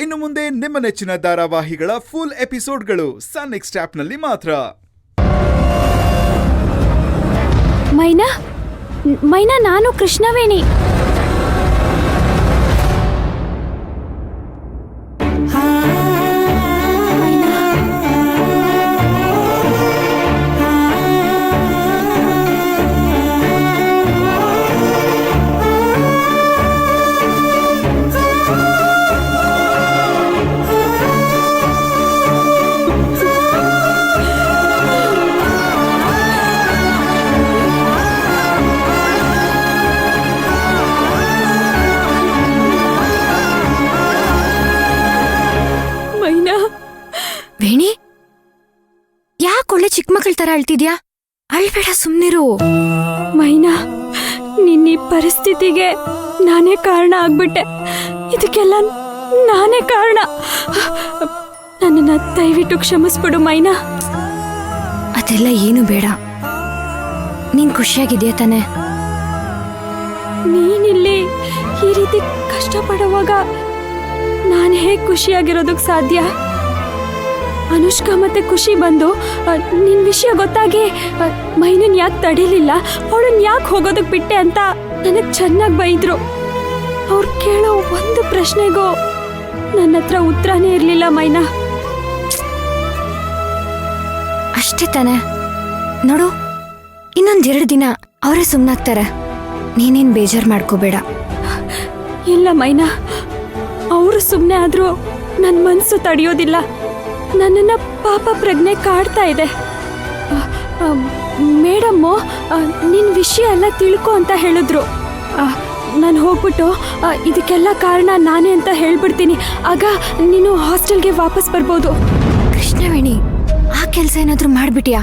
ಇನ್ನು ಮುಂದೆ ನಿಮ್ಮ ನೆಚ್ಚಿನ ಧಾರಾವಾಹಿಗಳ ಫುಲ್ ಎಪಿಸೋಡ್ಗಳು ಸನ್ ನೆಕ್ಸ್ಟ್ ಆಪ್ನಲ್ಲಿ ಮಾತ್ರ. ಮೈನಾ, ನಾನು ಕೃಷ್ಣವೇಣಿ. ವೇಣಿ, ಯಾಕೊಳ್ಳೆ ಚಿಕ್ಕ ಮಕ್ಕಳ ತರ ಅಳ್ತಿದ್ಯಾ? ಅಳ್ಬೇಡ, ಸುಮ್ನಿರು. ಮೈನಾ, ನಿನ್ನ ಪರಿಸ್ಥಿತಿಗೆ ನಾನೇ ಕಾರಣ ಆಗ್ಬಿಟ್ಟೆ. ಇದಕ್ಕೆಲ್ಲ ನಾನೇ ಕಾರಣ. ನನ್ನನ್ನ ದಯವಿಟ್ಟು ಕ್ಷಮಿಸ್ಬಿಡು ಮೈನಾ. ಅದೆಲ್ಲ ಏನು ಬೇಡ. ನೀನ್ ಖುಷಿಯಾಗಿದ್ಯಾ ತಾನೆ? ನೀನಿಲ್ಲಿ ಈ ರೀತಿ ಕಷ್ಟಪಡುವಾಗ ನಾನು ಹೇಗೆ ಖುಷಿಯಾಗಿರೋದಕ್ಕೆ ಸಾಧ್ಯ? ಅನುಷ್ಕಾ ಮತ್ತೆ ಖುಷಿ ಬಂದು ನಿನ್ ವಿಷಯ ಗೊತ್ತಾಗಿ ಮೈನನ್ ಯಾಕೆ ತಡೀಲಿಲ್ಲ, ಅವಳನ್ನ ಯಾಕೆ ಹೋಗೋದಕ್ಕೆ ಬಿಟ್ಟೆ ಅಂತ ನನಗೆ ಚೆನ್ನಾಗಿ ಬೈದ್ರು. ಅವ್ರು ಕೇಳೋ ಒಂದು ಪ್ರಶ್ನೆಗೂ ನನ್ನ ಹತ್ರ ಉತ್ತರನೇ ಇರಲಿಲ್ಲ ಮೈನಾ. ಅಷ್ಟೇ ತಾನೆ? ನೋಡು, ಇನ್ನೊಂದೆರಡು ದಿನ ಅವರೇ ಸುಮ್ಮನಾಗ್ತಾರೆ. ನೀನೇನ್ ಬೇಜಾರು ಮಾಡ್ಕೋಬೇಡ. ಇಲ್ಲ ಮೈನಾ, ಅವರು ಸುಮ್ಮನೆ ಆದ್ರೂ ನನ್ನ ಮನಸ್ಸು ತಡೆಯೋದಿಲ್ಲ. ನನ್ನನ್ನು ಪಾಪ ಪ್ರಜ್ಞೆ ಕಾಡ್ತಾ ಇದೆ. ಮೇಡಮ್ಮು ನಿನ್ನ ವಿಷಯ ಎಲ್ಲ ತಿಳ್ಕೊ ಅಂತ ಹೇಳಿದ್ರು. ನಾನು ಹೋಗ್ಬಿಟ್ಟು ಇದಕ್ಕೆಲ್ಲ ಕಾರಣ ನಾನೇ ಅಂತ ಹೇಳ್ಬಿಡ್ತೀನಿ. ಆಗ ನೀನು ಹಾಸ್ಟೆಲ್ಗೆ ವಾಪಸ್ ಬರ್ಬೋದು. ಕೃಷ್ಣವೇಣಿ, ಆ ಕೆಲಸ ಏನಾದರೂ ಮಾಡ್ಬಿಟ್ಯಾ?